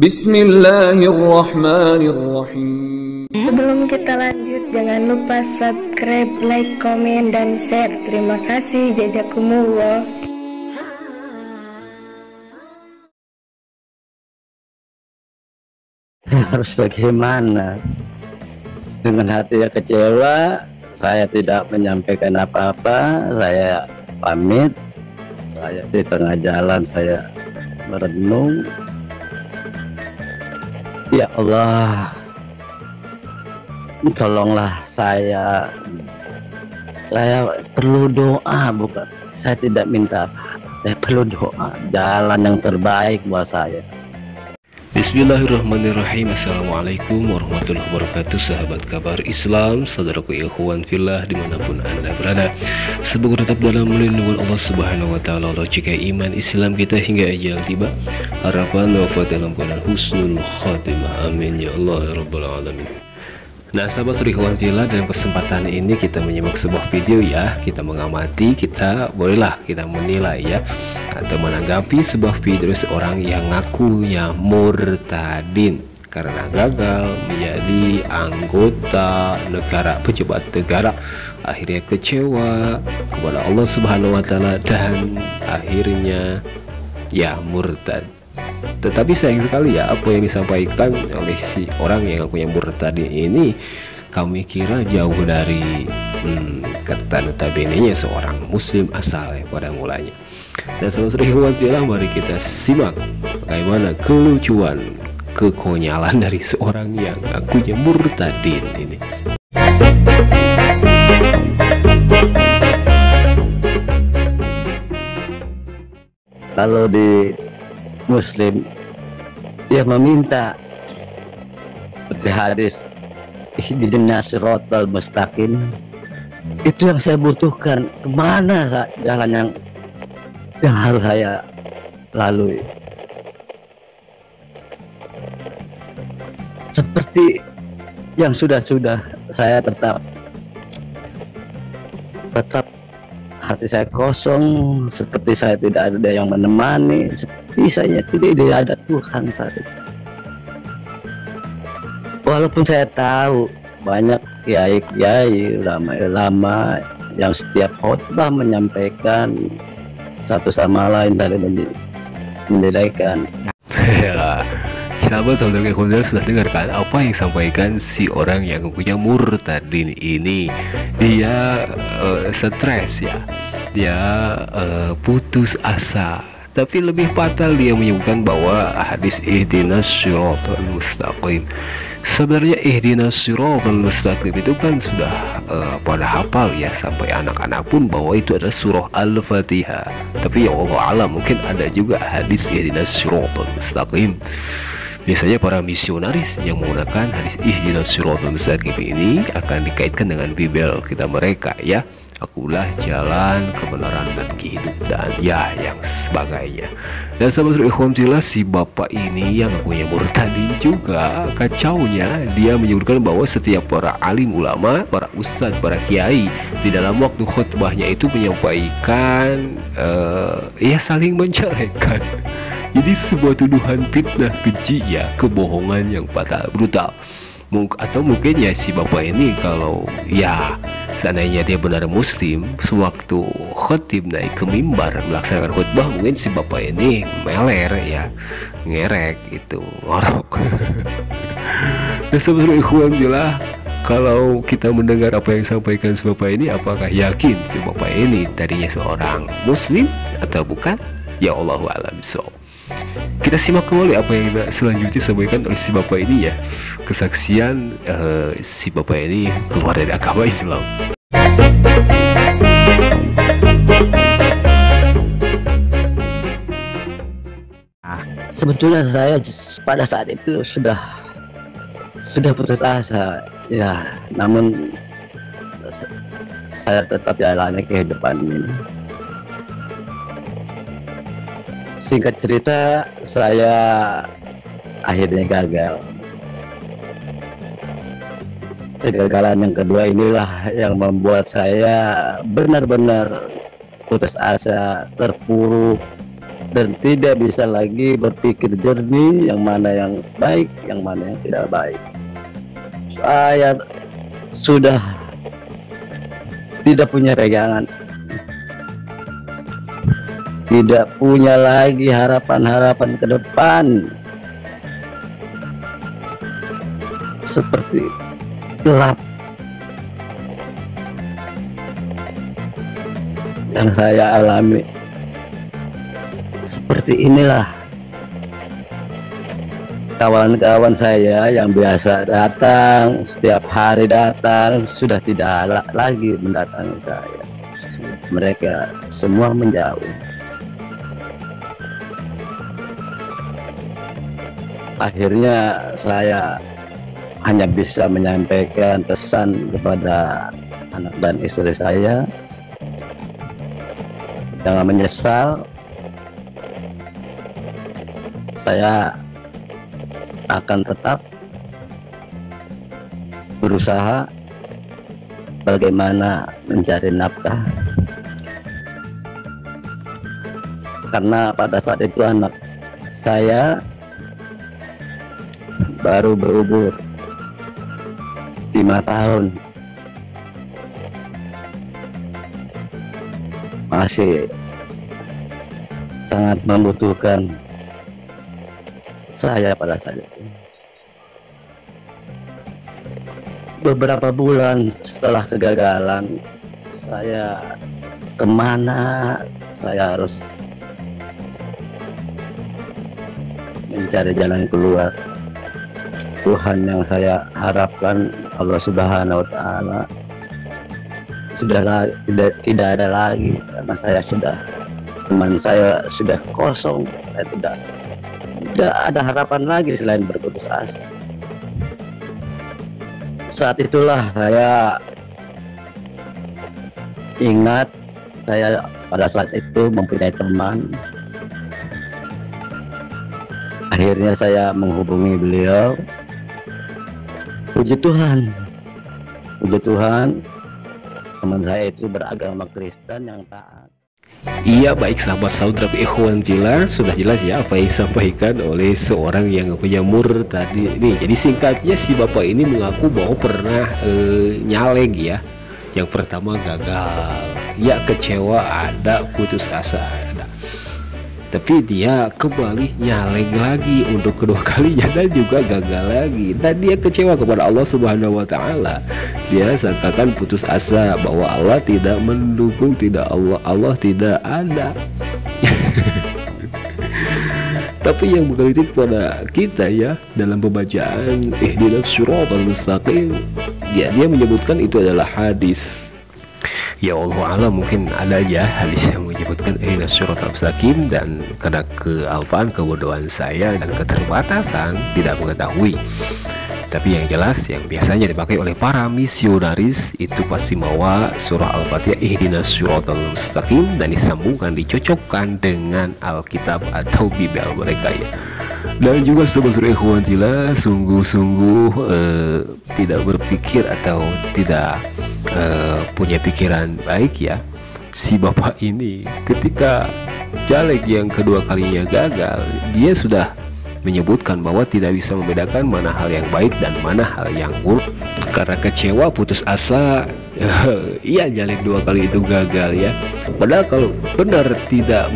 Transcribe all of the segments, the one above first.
Bismillahirrahmanirrahim. Sebelum kita lanjut, jangan lupa subscribe, like, komen, dan share. Terima kasih. Jazakumullah. Harus bagaimana? Dengan hati yang kecewa, saya tidak menyampaikan apa-apa. Saya pamit. Saya di tengah jalan, saya merenung. Ya Allah, tolonglah saya perlu doa, bukan, saya tidak minta apa, saya perlu doa, jalan yang terbaik buat saya. Bismillahirrahmanirrahim. Assalamualaikum warahmatullahi wabarakatuh. Sahabat kabar Islam, saudaraku ikhwan fillah dimanapun anda berada, semoga tetap dalam lindungan Allah Subhanahu wa ta'ala. Allah jika iman Islam kita hingga ajal tiba, harapan wafat dalam keadaan husnul khatimah, amin ya Allah ya rabbal alamin. Nah sahabat ikhwan fillah, dalam kesempatan ini kita menyimak sebuah video ya. Kita mengamati, kita bolehlah kita menilai ya, atau menanggapi sebuah video seorang yang ngakunya murtadin karena gagal menjadi anggota negara, pejabat negara. Akhirnya kecewa kepada Allah Subhanahu wa ta'ala dan akhirnya ya murtad. Tetapi sayang sekali ya, apa yang disampaikan oleh si orang yang ngakunya murtadin ini kami kira jauh dari kata notabene-nya seorang muslim asal ya pada mulanya. Dan selesai bilang, mari kita simak bagaimana kelucuan, kekonyalan dari seorang yang ngakunya murtadin ini. Kalau di Muslim dia meminta seperti hadis ihdinas siratal mustaqim, itu yang saya butuhkan. Kemana jalan yang harus saya lalui? Seperti yang sudah saya tetap hati saya kosong, seperti saya tidak ada yang menemani, seperti saya tidak ada Tuhan saat itu. Walaupun saya tahu banyak kiai-kiai, ulama-ulama yang setiap khutbah menyampaikan satu sama lain dari menjadikan. Sahabat saudara ikhwan sudah dengarkan apa yang disampaikan si orang yang punya murtadin ini. Dia stres ya, dia putus asa. Tapi lebih fatal dia menyebutkan bahwa hadis ihdinas siratal mustaqim, sebenarnya ihdinas siratal mustaqim itu kan sudah pada hafal ya, sampai anak-anak pun bahwa itu adalah surah Al-Fatihah. Tapi ya Allah alam, mungkin ada juga hadis ihdinas siratal mustaqim. Biasanya para misionaris yang menggunakan hadis ihdinas siratal mustaqim ini akan dikaitkan dengan Bible kita mereka ya. Akulah jalan kebenaran dan kehidupan dan ya yang sebagainya. Dan sahabat ikhwan fillah, si bapak ini yang akunya murtadin juga kacaunya. Dia menyebutkan bahwa setiap para alim ulama, para ustadz, para kiai di dalam waktu khutbahnya itu menyampaikan ya saling menjelekan. Jadi sebuah tuduhan fitnah keji ya, kebohongan yang fatal, brutal. Atau mungkin ya si bapak ini kalau ya seandainya dia benar muslim, sewaktu khotib naik ke mimbar melaksanakan khutbah, mungkin si bapak ini meler ya, ngerek itu, ngorok. Dan sebenarnya ikhwan billah, kalau kita mendengar apa yang disampaikan si bapak ini, apakah yakin si bapak ini tadinya seorang muslim atau bukan? Ya Allahu a'lam bishawab. Kita simak kembali apa yang selanjutnya disampaikan oleh si bapak ini ya, kesaksian si bapak ini keluar dari agama Islam. Sebetulnya saya pada saat itu sudah putus asa ya, namun saya tetap jalani kehidupan ini. Singkat cerita, saya akhirnya gagal. Kegagalan yang kedua inilah yang membuat saya benar-benar putus asa, terpuruk, dan tidak bisa lagi berpikir jernih yang mana yang baik, yang mana yang tidak baik. Saya sudah tidak punya pegangan, tidak punya lagi harapan-harapan ke depan, seperti gelap yang saya alami. Seperti inilah kawan-kawan saya yang biasa datang, setiap hari datang, sudah tidak lagi mendatangi saya. Mereka semua menjauh. Akhirnya saya hanya bisa menyampaikan pesan kepada anak dan istri saya, jangan menyesal. Saya akan tetap berusaha bagaimana mencari nafkah, karena pada saat itu anak saya baru berumur 5 tahun, masih sangat membutuhkan saya pada saat itu. Beberapa bulan setelah kegagalan, saya kemana saya harus mencari jalan keluar. Tuhan yang saya harapkan, Allah Subhanahu wa Ta'ala, sudah tidak ada lagi, karena saya sudah, teman saya sudah kosong. Saya tidak ada harapan lagi selain berputus asa. Saat itulah saya ingat, saya pada saat itu mempunyai teman. Akhirnya saya menghubungi beliau. Puji Tuhan, teman saya itu beragama Kristen yang taat. Iya, baik sahabat saudara ikhwan fillah, sudah jelas ya apa yang disampaikan oleh seorang yang punya mur tadi ini. Jadi singkatnya, si bapak ini mengaku bahwa pernah nyaleg ya. Yang pertama gagal, ya kecewa ada, putus asa ada. Tapi dia kembali nyaleg lagi untuk kedua kalinya dan juga gagal lagi. Dan dia kecewa kepada Allah Subhanahu wa Ta'ala. Dia sangkakan putus asa bahwa Allah tidak mendukung, Allah tidak ada. Tapi yang menggelitik kepada kita ya, dalam pembacaan ihdinas siratal mustaqim, dia menyebutkan itu adalah hadis. Ya Allah alam, mungkin ada aja hadis yang menyebutkan ihdinas siratal mustaqim, dan karena kealpaan, kebodohan saya dan keterbatasan tidak mengetahui. Tapi yang jelas yang biasanya dipakai oleh para misionaris itu pasti bawa surah Al-Fatihah ihdinas siratal mustaqim dan disambungkan, dicocokkan dengan Alkitab atau Bible mereka ya. Dan juga seluruh ikhwan fillah, sungguh-sungguh tidak berpikir atau tidak punya pikiran baik ya. Si bapak ini ketika caleg yang kedua kalinya gagal, dia sudah menyebutkan bahwa tidak bisa membedakan mana hal yang baik dan mana hal yang buruk. Karena kecewa, putus asa, iya caleg dua kali itu gagal ya. Padahal kalau benar tidak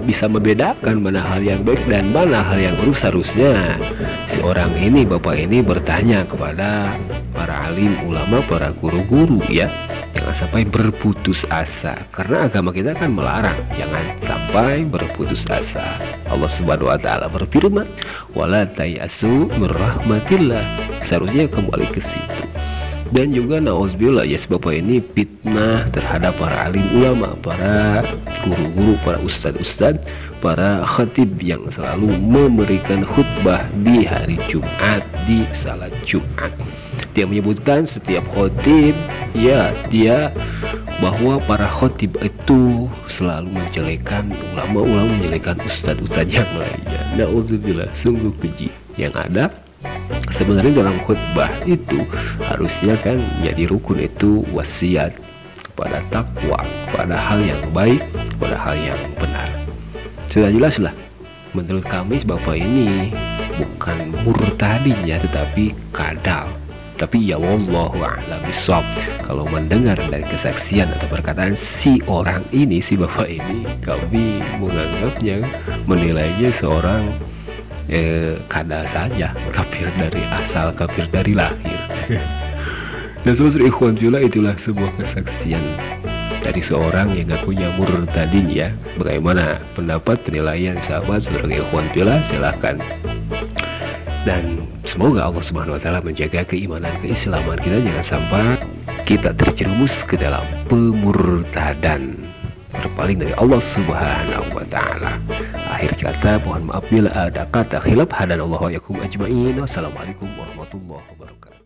bisa membedakan mana hal yang baik dan mana hal yang buruk, seharusnya si orang ini, bapak ini bertanya kepada para alim ulama, para guru-guru ya, jangan sampai berputus asa, karena agama kita kan melarang jangan sampai berputus asa. Allah Subhanahu wa Ta'ala berfirman, wala tayasu mir rahmatillah, seharusnya kembali ke situ. Dan juga nauzubillah ya, sebab ini fitnah terhadap para alim ulama, para guru-guru, para ustadz-ustadz, para khatib yang selalu memberikan khutbah di hari Jumat, di salat Jumat. Dia menyebutkan setiap khatib ya, dia bahwa para khatib itu selalu menjelekan ulama-ulama, menjelekan ustadz-ustadz yang lainnya. Nauzubillah, sungguh keji. Yang ada sebenarnya dalam khutbah itu harusnya kan jadi rukun itu wasiat kepada takwa, kepada hal yang baik, kepada hal yang benar. sudah jelas lah. Menurut kami bapak ini bukan murtadin ya, tetapi kadal. Tapi ya wallahu a'lam bishawab, kalau mendengar dari kesaksian atau perkataan si orang ini, si bapak ini, kami menganggapnya, menilainya seorang kadal saja, kafir dari asal, kafir dari lahir. Dan seluruh ikhwan fillah, itulah sebuah kesaksian dari seorang yang ngakunya murtadin ya. Bagaimana pendapat penilaian sahabat sebagai ikhwan fillah? Silahkan. Dan semoga Allah Subhanahu wa taala menjaga keimanan, keislaman kita, jangan sampai kita terjerumus ke dalam pemurtadan, berpaling dari Allah Subhanahu wa taala. Akhir kata, mohon maaf bila ada kata khilaf. Hadanallahu wa iyyakum ajmain. Wassalamualaikum warahmatullahi wabarakatuh.